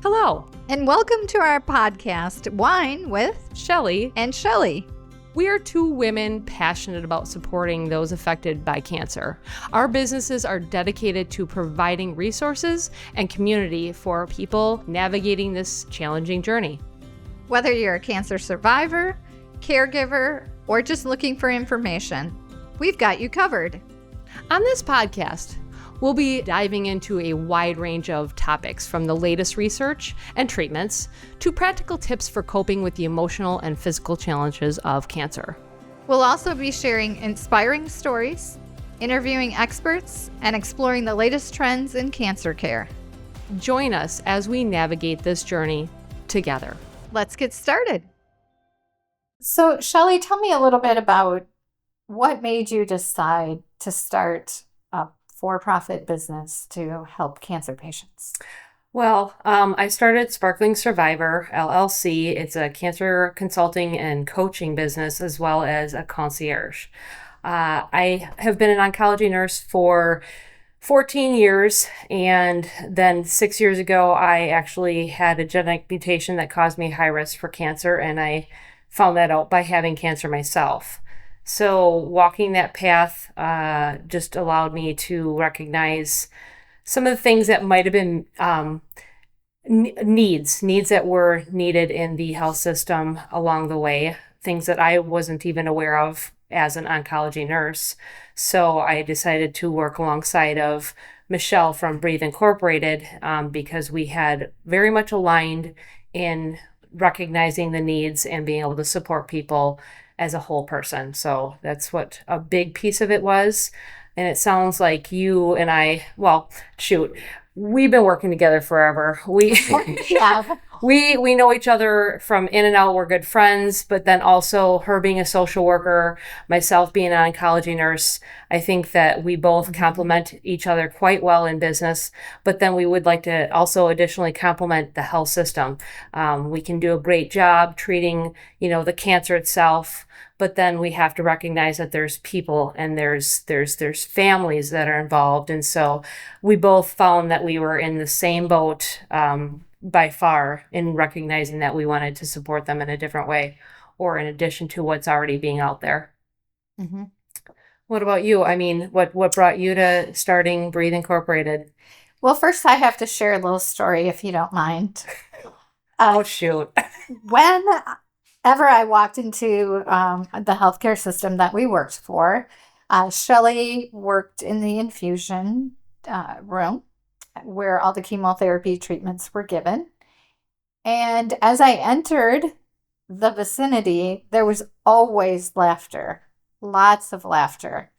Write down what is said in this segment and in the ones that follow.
Hello, And welcome to our podcast, Wine with Shelley. and Shelly. We are two women passionate about supporting those affected by cancer. Our businesses are dedicated to providing resources and community for people navigating this challenging journey. Whether you're a cancer survivor, caregiver, or just looking for information, we've got you covered. On this podcast, we'll be diving into a wide range of topics from the latest research and treatments to practical tips for coping with the emotional and physical challenges of cancer. We'll also be sharing inspiring stories, interviewing experts, and exploring the latest trends in cancer care. Join us as we navigate this journey together. Let's get started. So, Shelley, tell me a little bit about what made you decide to start a for-profit business to help cancer patients. Well, I started Sparkling Survivor LLC. It's a cancer consulting and coaching business as well as a concierge. I have been an oncology nurse for 14 years, and then 6 years ago, I actually had a genetic mutation that caused me high risk for cancer, and I found that out by having cancer myself. So walking that path just allowed me to recognize some of the things that might have been needs that were needed in the health system along the way, things that I wasn't even aware of as an oncology nurse. So I decided to work alongside of Michelle from Breathe Incorporated because we had very much aligned in recognizing the needs and being able to support people as a whole person. So that's what a big piece of it was. And it sounds like you and I, well, shoot, we've been working together forever. Yeah. We know each other from in and out. We're good friends, but then also her being a social worker, myself being an oncology nurse, I think that we both complement each other quite well in business, but then we would like to also additionally complement the health system. We can do a great job treating, the cancer itself, but then we have to recognize that there's people and there's families that are involved. And so we both found that we were in the same boat, by far, in recognizing that we wanted to support them in a different way or in addition to what's already being out there. Mm-hmm. What about you? I mean, what brought you to starting Breathe Incorporated? Well, first I have to share a little story, if you don't mind. Oh, shoot. Whenever I walked into the healthcare system that we worked for, Shelley worked in the infusion room where all the chemotherapy treatments were given. And as I entered the vicinity, there was always laughter, lots of laughter.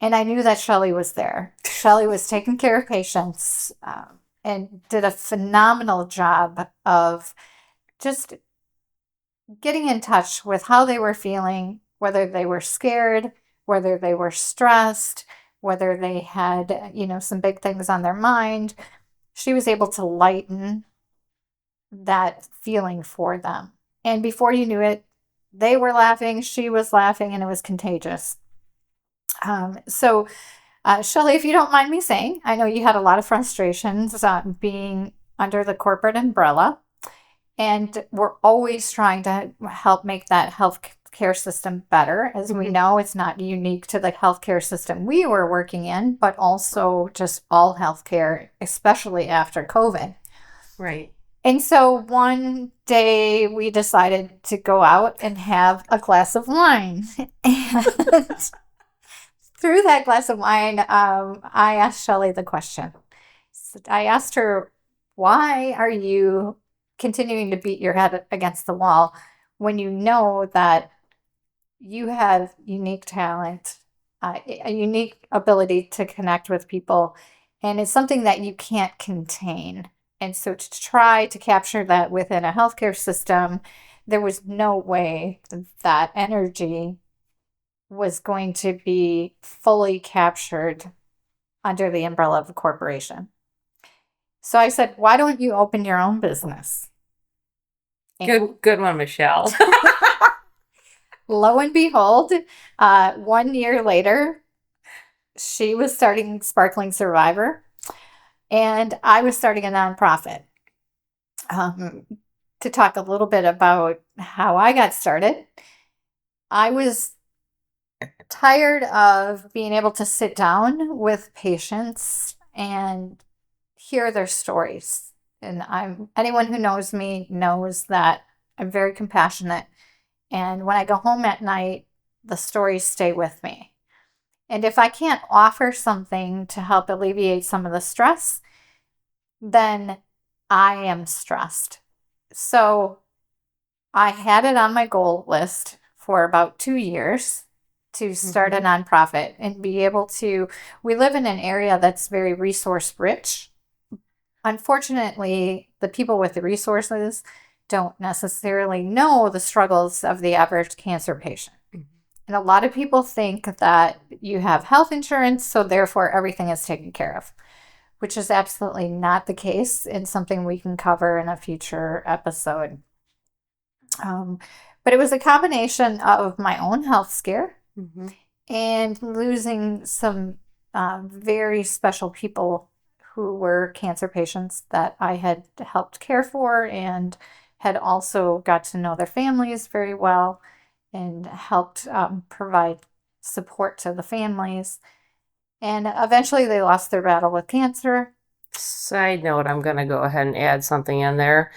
And I knew that Shelley was there. Shelley was taking care of patients and did a phenomenal job of just getting in touch with how they were feeling, whether they were scared, whether they were stressed, whether they had, some big things on their mind. She was able to lighten that feeling for them. And before you knew it, they were laughing, she was laughing, and it was contagious. So, Shelley, if you don't mind me saying, I know you had a lot of frustrations being under the corporate umbrella, and we're always trying to help make that healthcare system better. As we know, it's not unique to the healthcare system we were working in, but also just all healthcare, especially after COVID. Right. And so one day we decided to go out and have a glass of wine. And through that glass of wine, I asked Shelley the question. So I asked her, why are you continuing to beat your head against the wall when you know that you have unique talent, a unique ability to connect with people, and it's something that you can't contain? And so to try to capture that within a healthcare system, there was no way that energy was going to be fully captured under the umbrella of a corporation. So I said, why don't you open your own business? And Good one, Michelle. lo and behold, 1 year later, she was starting Sparkling Survivor, and I was starting a nonprofit. Um, to talk a little bit about how I got started, I was tired of being able to sit down with patients and hear their stories. And anyone who knows me knows that I'm very compassionate. And when I go home at night, the stories stay with me. And if I can't offer something to help alleviate some of the stress, then I am stressed. So I had it on my goal list for about 2 years to start a nonprofit and be able to. We live in an area that's very resource rich. Unfortunately, the people with the resources don't necessarily know the struggles of the average cancer patient. And a lot of people think that you have health insurance, so therefore everything is taken care of, which is absolutely not the case, and something we can cover in a future episode. But it was a combination of my own health scare and losing some very special people who were cancer patients that I had helped care for and had also got to know their families very well and helped provide support to the families. And eventually they lost their battle with cancer. Side note, I'm going to go ahead and add something in there.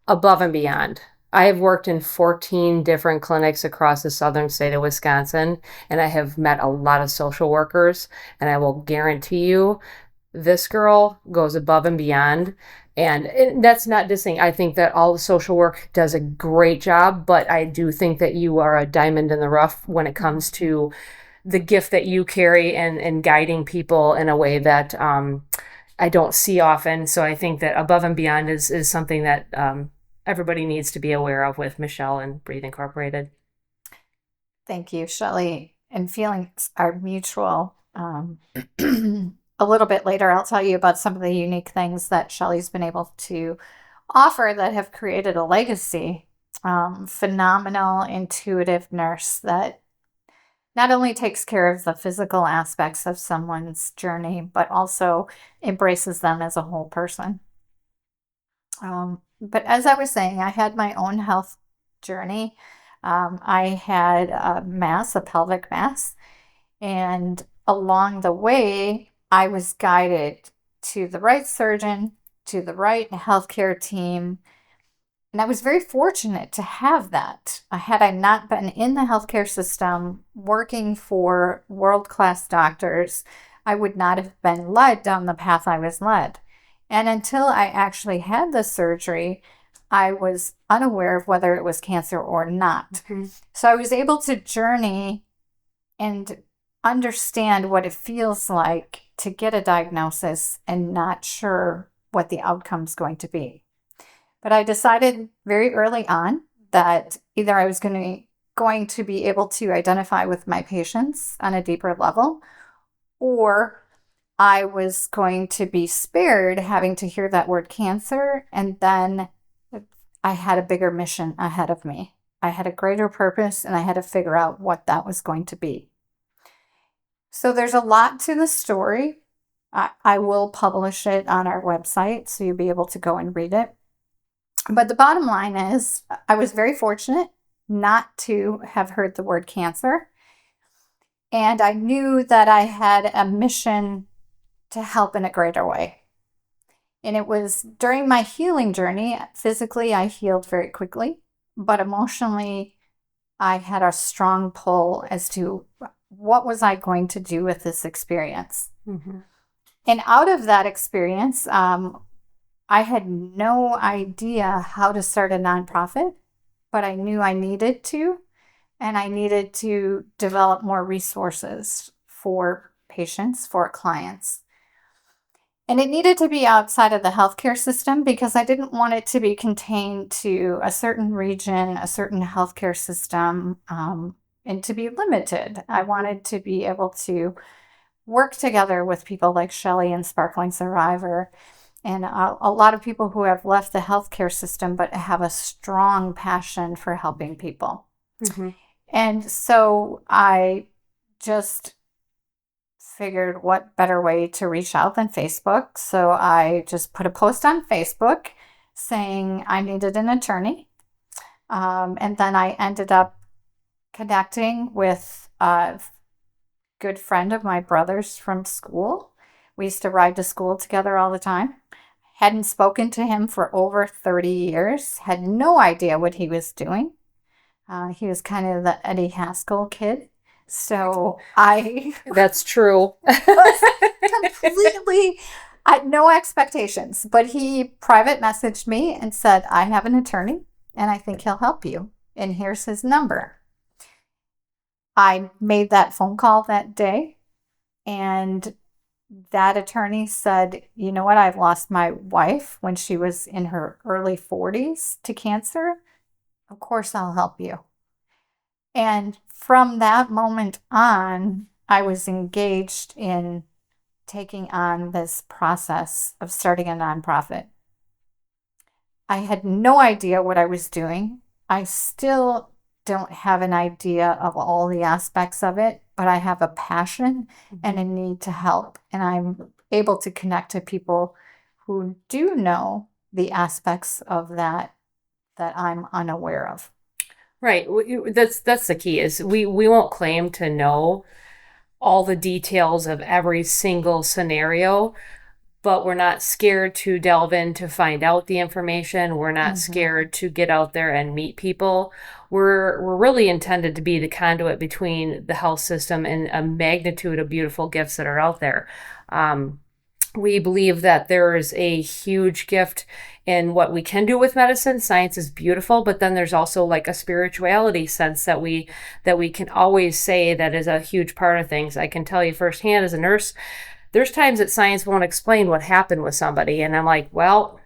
Above and beyond. I have worked in 14 different clinics across the southern state of Wisconsin, and I have met a lot of social workers, and I will guarantee you this girl goes above and beyond. And that's not dissing. I think that all the social work does a great job, but I do think that you are a diamond in the rough when it comes to the gift that you carry and guiding people in a way that I don't see often. So I think that above and beyond is something that everybody needs to be aware of with Michelle and Breathe Incorporated. Thank you, Shelley. And feelings are mutual. A little bit later, I'll tell you about some of the unique things that Shelley's been able to offer that have created a legacy. Phenomenal, intuitive nurse that not only takes care of the physical aspects of someone's journey, but also embraces them as a whole person. But as I was saying, I had my own health journey. I had a pelvic mass, and along the way, I was guided to the right surgeon, to the right healthcare team. And I was very fortunate to have that. Had I not been in the healthcare system working for world-class doctors, I would not have been led down the path I was led. And until I actually had the surgery, I was unaware of whether it was cancer or not. So I was able to journey and understand what it feels like to get a diagnosis and not sure what the outcome's going to be. But I decided very early on that either I was going to be able to identify with my patients on a deeper level, or I was going to be spared having to hear that word cancer, and then I had a bigger mission ahead of me. I had a greater purpose, and I had to figure out what that was going to be. So there's a lot to the story. I will publish it on our website, so you'll be able to go and read it. But the bottom line is, I was very fortunate not to have heard the word cancer. And I knew that I had a mission to help in a greater way. And it was during my healing journey, physically, I healed very quickly, but emotionally, I had a strong pull as to what was I going to do with this experience. And out of that experience, I had no idea how to start a nonprofit, but I knew I needed to, and I needed to develop more resources for patients, for clients. And it needed to be outside of the healthcare system because I didn't want it to be contained to a certain region, a certain healthcare system, and to be limited. I wanted to be able to work together with people like Shelley and Sparkling Survivor, and a lot of people who have left the healthcare system but have a strong passion for helping people. And so I just figured what better way to reach out than Facebook. So I just put a post on Facebook saying I needed an attorney. And then I ended up connecting with a good friend of my brother's from school. We used to ride to school together all the time. Hadn't spoken to him for over 30 years, had no idea what he was doing. He was kind of the Eddie Haskell kid. So I That's true. was completely, I had no expectations, but he private messaged me and said, I have an attorney and I think he'll help you. And here's his number. I made that phone call that day, and that attorney said, you know what? I've lost my wife when she was in her early 40s to cancer. Of course, I'll help you. And from that moment on, I was engaged in taking on this process of starting a nonprofit. I had no idea what I was doing. I still don't have an idea of all the aspects of it, but I have a passion and a need to help. And I'm able to connect to people who do know the aspects of that I'm unaware of. Right. That's the key is we won't claim to know all the details of every single scenario, but we're not scared to delve in to find out the information. We're not scared to get out there and meet people. We're really intended to be the conduit between the health system and a magnitude of beautiful gifts that are out there. We believe that there is a huge gift in what we can do with medicine. Science is beautiful, but then there's also like a spirituality sense that we can always say that is a huge part of things. I can tell you firsthand as a nurse, there's times that science won't explain what happened with somebody. And I'm like, well,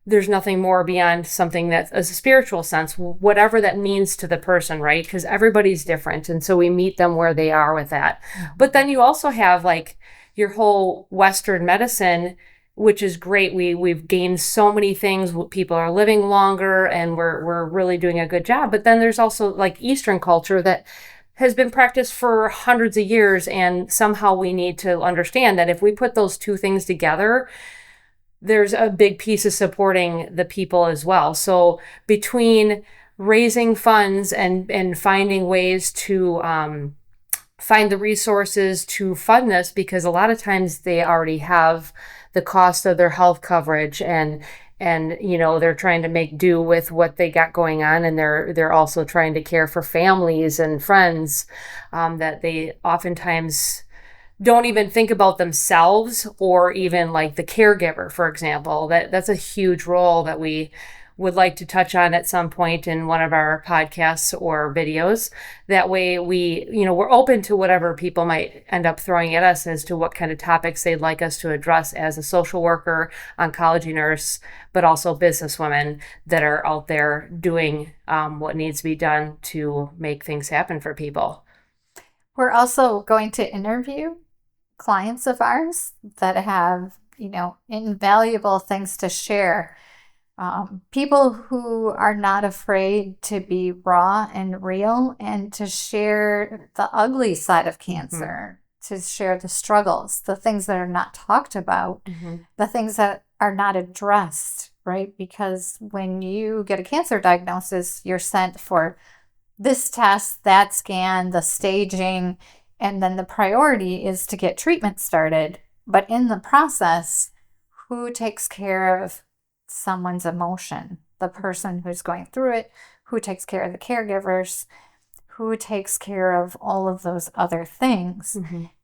there's nothing more beyond something that is a spiritual sense, whatever that means to the person, right? Because everybody's different. And so we meet them where they are with that. But then you also have like your whole Western medicine, which is great. We've gained so many things. People are living longer and we're really doing a good job. But then there's also like Eastern culture that has been practiced for hundreds of years. And somehow we need to understand that if we put those two things together, there's a big piece of supporting the people as well. So between raising funds and finding ways to find the resources to fund this, because a lot of times they already have the cost of their health coverage and you know they're trying to make do with what they got going on, and they're also trying to care for families and friends that they oftentimes don't even think about themselves, or even like the caregiver, for example. That's a huge role that we would like to touch on at some point in one of our podcasts or videos. That way we're open to whatever people might end up throwing at us as to what kind of topics they'd like us to address as a social worker, oncology nurse, but also businesswomen that are out there doing what needs to be done to make things happen for people. We're also going to interview clients of ours that have, invaluable things to share. People who are not afraid to be raw and real and to share the ugly side of cancer, to share the struggles, the things that are not talked about, the things that are not addressed, right? Because when you get a cancer diagnosis, you're sent for this test, that scan, the staging, and then the priority is to get treatment started. But in the process, who takes care of someone's emotion? The person who's going through it, who takes care of the caregivers, who takes care of all of those other things.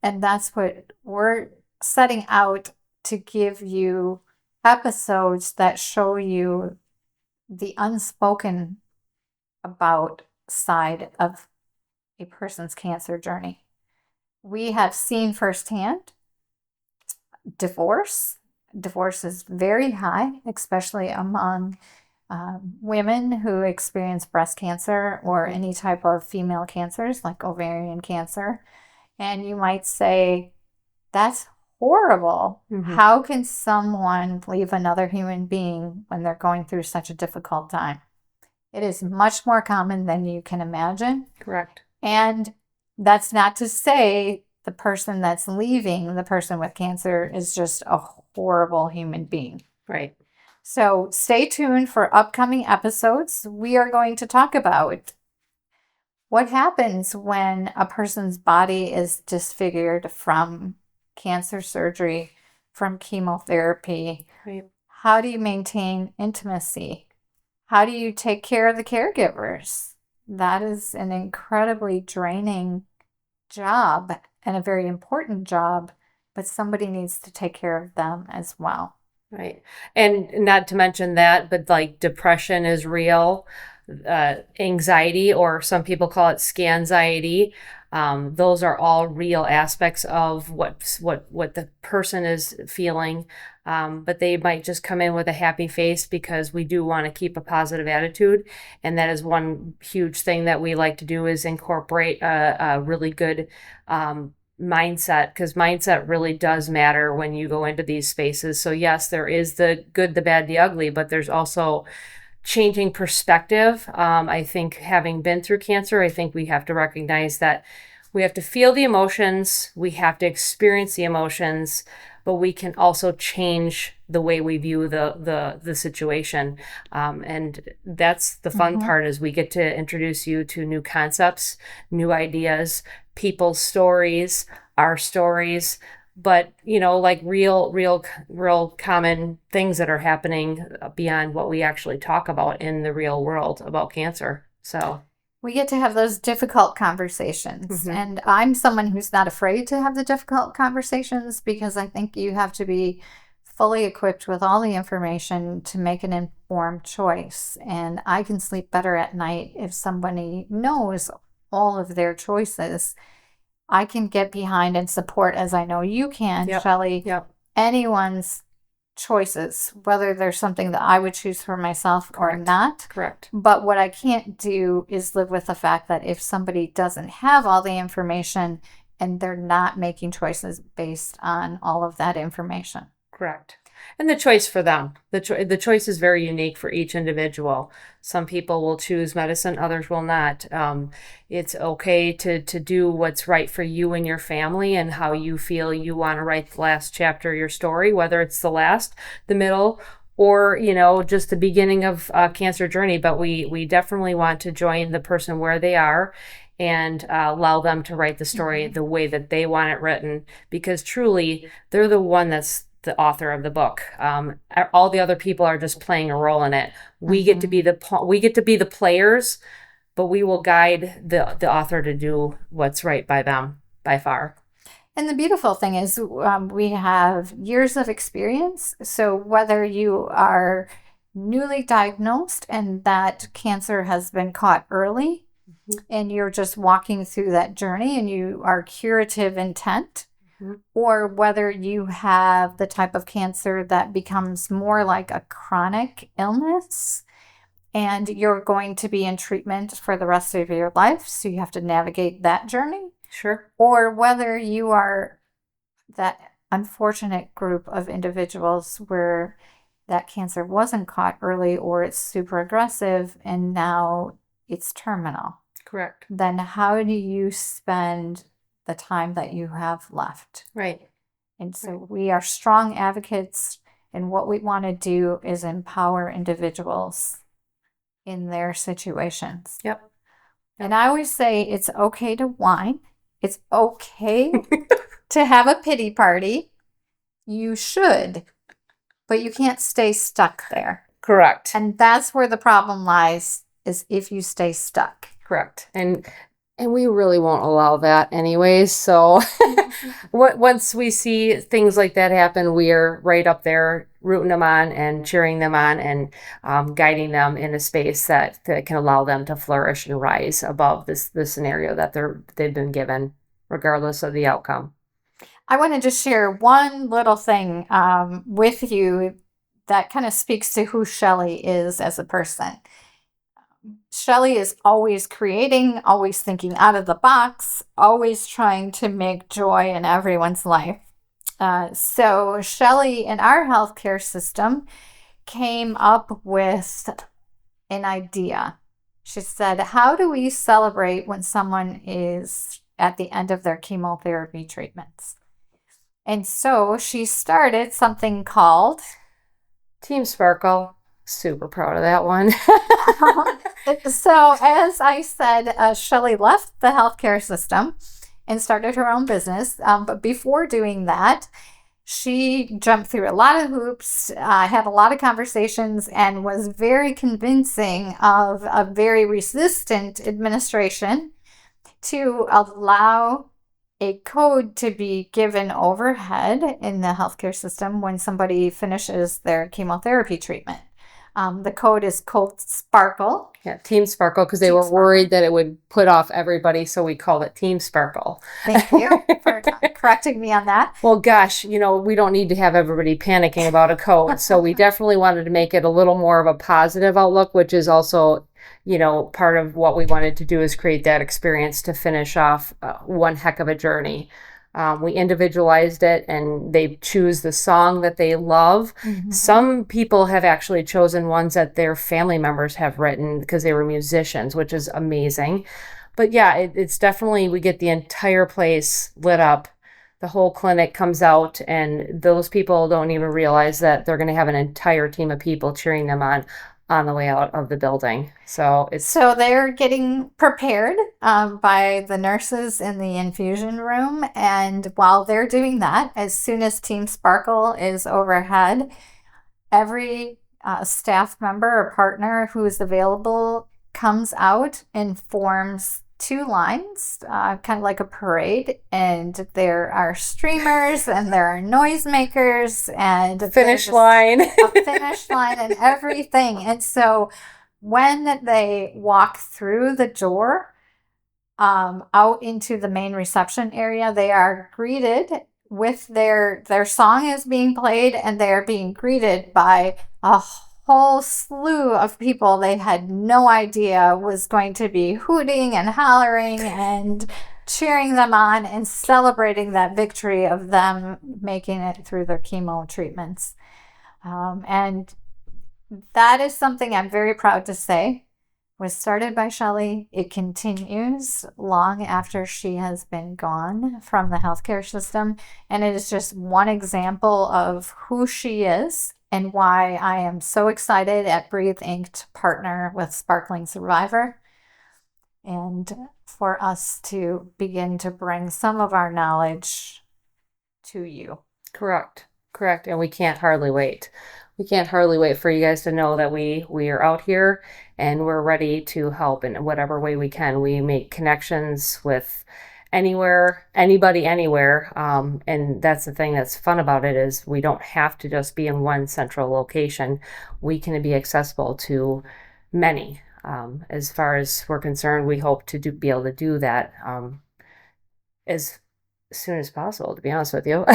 And that's what we're setting out to give you, episodes that show you the unspoken about side of a person's cancer journey. We have seen firsthand divorce. Divorce is very high, especially among women who experience breast cancer or any type of female cancers like ovarian cancer. And you might say, that's horrible. How can someone leave another human being when they're going through such a difficult time? It is much more common than you can imagine. Correct. And that's not to say the person that's leaving, the person with cancer, is just a horrible human being. Right. So stay tuned for upcoming episodes. We are going to talk about what happens when a person's body is disfigured from cancer surgery, from chemotherapy. Right. How do you maintain intimacy? How do you take care of the caregivers? That is an incredibly draining job and a very important job, but somebody needs to take care of them as well. Right. And not to mention that, but like depression is real, anxiety, or some people call it scanxiety. Those are all real aspects of what the person is feeling. But they might just come in with a happy face because we do want to keep a positive attitude. And that is one huge thing that we like to do is incorporate a really good mindset, because mindset really does matter when you go into these spaces. So yes, there is the good, the bad, the ugly, but there's also changing perspective. I think having been through cancer, I think we have to recognize that we have to feel the emotions, we have to experience the emotions, but we can also change the way we view the situation. And that's the fun part, is we get to introduce you to new concepts, new ideas, people's stories, our stories, but like real common things that are happening beyond what we actually talk about in the real world about cancer. So we get to have those difficult conversations. And I'm someone who's not afraid to have the difficult conversations, because I think you have to be fully equipped with all the information to make an informed choice. And I can sleep better at night if somebody knows all of their choices. I can get behind and support, as I know you can, Shelley, anyone's choices, whether there's something that I would choose for myself or not. Correct. But what I can't do is live with the fact that if somebody doesn't have all the information and they're not making choices based on all of that information. Correct. And the choice for them, the choice is very unique for each individual. Some people will choose medicine, others will not. It's okay to do what's right for you and your family and how you feel you want to write the last chapter of your story, whether it's the last, the middle, or just the beginning of a cancer journey. But we definitely want to join the person where they are and allow them to write the story the way that they want it written, because truly they're the one that's the author of the book. All the other people are just playing a role in it. We get to be the players, but we will guide the author to do what's right by them by far. And the beautiful thing is we have years of experience. So whether you are newly diagnosed and that cancer has been caught early and you're just walking through that journey and you are curative intent, or whether you have the type of cancer that becomes more like a chronic illness and you're going to be in treatment for the rest of your life, so you have to navigate that journey. Sure. Or whether you are that unfortunate group of individuals where that cancer wasn't caught early or it's super aggressive and now it's terminal. Correct. Then how do you spend the time that you have left? Right. And so we are strong advocates, and what we want to do is empower individuals in their situations. Yep. And I always say it's okay to whine. It's okay to have a pity party. You should, but you can't stay stuck there. Correct. And that's where the problem lies, is if you stay stuck. Correct. And we really won't allow that anyways. So once we see things like that happen, we are right up there rooting them on and cheering them on and guiding them in a space that can allow them to flourish and rise above this scenario that they've been given, regardless of the outcome. I want to just share one little thing with you that kind of speaks to who Shelley is as a person. Shelley is always creating, always thinking out of the box, always trying to make joy in everyone's life. So Shelley in our healthcare system came up with an idea. She said, how do we celebrate when someone is at the end of their chemotherapy treatments? And so she started something called Team Sparkle. Super proud of that one. So, as I said, Shelley left the healthcare system and started her own business. But before doing that, she jumped through a lot of hoops, had a lot of conversations, and was very convincing of a very resistant administration to allow a code to be given overhead in the healthcare system when somebody finishes their chemotherapy treatment. The code is called Sparkle. Yeah, Team Sparkle, because they Team were Sparkle. worried that it would put off everybody, so we called it Team Sparkle. Thank you for correcting me on that. Well, gosh, we don't need to have everybody panicking about a code, so we definitely wanted to make it a little more of a positive outlook, which is also, part of what we wanted to do is create that experience to finish off one heck of a journey. We individualized it, and they choose the song that they love. Mm-hmm. Some people have actually chosen ones that their family members have written because they were musicians, which is amazing. But yeah, it's definitely, we get the entire place lit up. The whole clinic comes out, and those people don't even realize that they're going to have an entire team of people cheering them on the way out of the building. So they're getting prepared by the nurses in the infusion room. And while they're doing that, as soon as Team Sparkle is overhead, every staff member or partner who is available comes out and forms two lines, kind of like a parade, and there are streamers and there are noisemakers and finish line. a finish line and everything. And so when they walk through the door out into the main reception area, they are greeted with their song is being played, and they are being greeted by a whole slew of people they had no idea was going to be hooting and hollering and cheering them on and celebrating that victory of them making it through their chemo treatments. And that is something I'm very proud to say was started by Shelley. It continues long after she has been gone from the healthcare system. And it is just one example of who she is and why I am so excited at Breathe Inc. to partner with Sparkling Survivor and for us to begin to bring some of our knowledge to you. Correct. And we can't hardly wait. We can't hardly wait for you guys to know that we are out here and we're ready to help in whatever way we can. We make connections with anywhere, anybody, anywhere. And that's the thing that's fun about it is we don't have to just be in one central location. We can be accessible to many. As far as we're concerned, we hope to be able to do that as soon as possible, to be honest with you.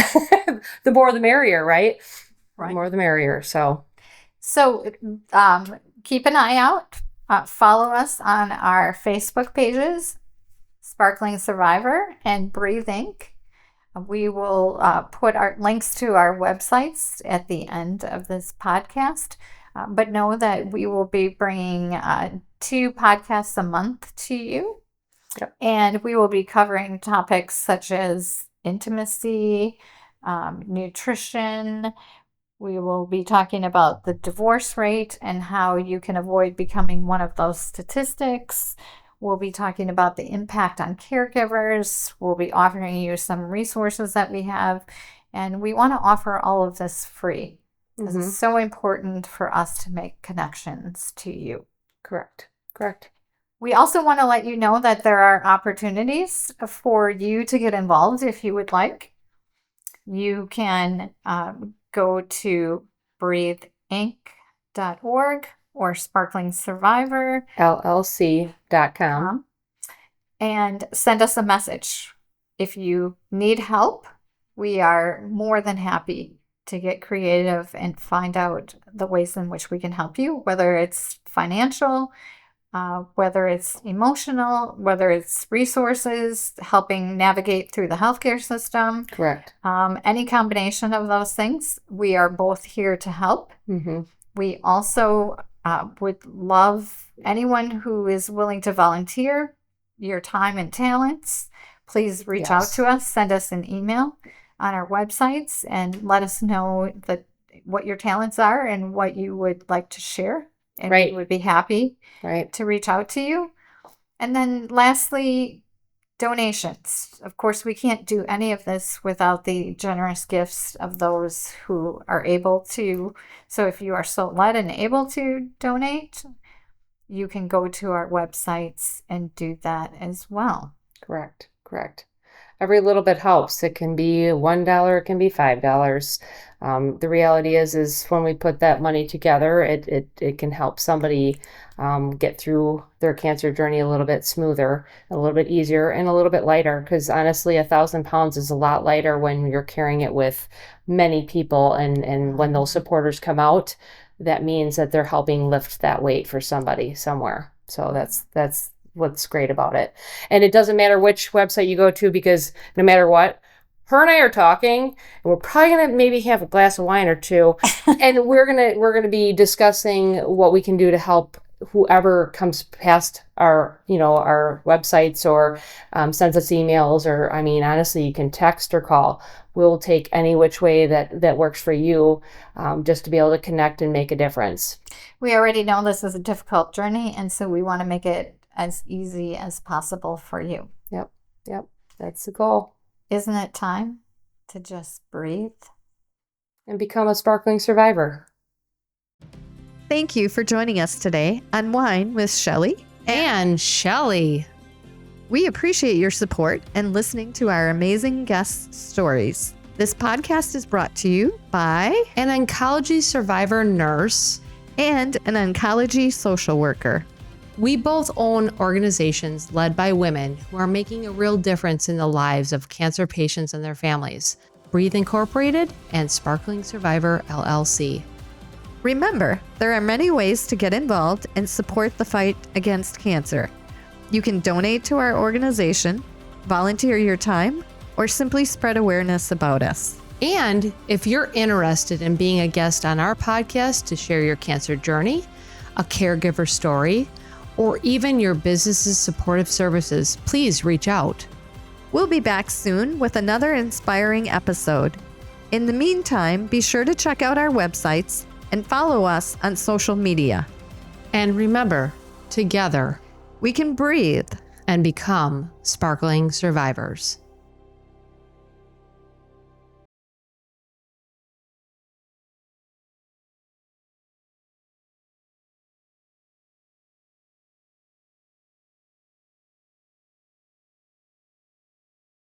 The more the merrier, right? The more the merrier. So keep an eye out. Follow us on our Facebook pages, Sparkling Survivor and Breathe Inc. We will put our links to our websites at the end of this podcast. But know that we will be bringing 2 podcasts a month to you. Yep. And we will be covering topics such as intimacy, nutrition. We will be talking about the divorce rate and how you can avoid becoming one of those statistics. We'll be talking about the impact on caregivers. We'll be offering you some resources that we have. And we want to offer all of this free. This is so important for us to make connections to you. Correct. We also want to let you know that there are opportunities for you to get involved if you would like. You can go to breatheinc.org or sparklingsurvivor.llc.com and send us a message. If you need help, we are more than happy to get creative and find out the ways in which we can help you, whether it's financial, whether it's emotional, whether it's resources, helping navigate through the healthcare system. Correct. Any combination of those things, we are both here to help. We also would love anyone who is willing to volunteer your time and talents. Please reach out to us, send us an email on our websites and let us know that what your talents are and what you would like to share. And Right. we would be happy Right. to reach out to you. And then lastly, donations. Of course, we can't do any of this without the generous gifts of those who are able to. So if you are so led and able to donate, you can go to our websites and do that as well. Correct. Every little bit helps. It can be $1, it can be $5. The reality is when we put that money together, it can help somebody get through their cancer journey a little bit smoother, a little bit easier, and a little bit lighter. Because honestly, 1,000 pounds is a lot lighter when you're carrying it with many people, and when those supporters come out, that means that they're helping lift that weight for somebody somewhere. So that's what's great about it. And it doesn't matter which website you go to, because no matter what, her and I are talking, and we're probably gonna maybe have a glass of wine or two, and we're gonna be discussing what we can do to help whoever comes past our websites, or sends us emails, or I mean, honestly, you can text or call. We'll take any which way that works for you, just to be able to connect and make a difference. We already know this is a difficult journey, and so we want to make it as easy as possible for you. Yep. That's the goal. Isn't it time to just breathe and become a sparkling survivor? Thank you for joining us today on Wine with Shelley and Shelly. We appreciate your support and listening to our amazing guest stories. This podcast is brought to you by an oncology survivor nurse and an oncology social worker. We both own organizations led by women who are making a real difference in the lives of cancer patients and their families. Breathe Incorporated and Sparkling Survivor LLC. Remember, there are many ways to get involved and support the fight against cancer. You can donate to our organization, volunteer your time, or simply spread awareness about us. And if you're interested in being a guest on our podcast to share your cancer journey, a caregiver story, or even your business's supportive services, please reach out. We'll be back soon with another inspiring episode. In the meantime, be sure to check out our websites and follow us on social media. And remember, together, we can breathe and become sparkling survivors.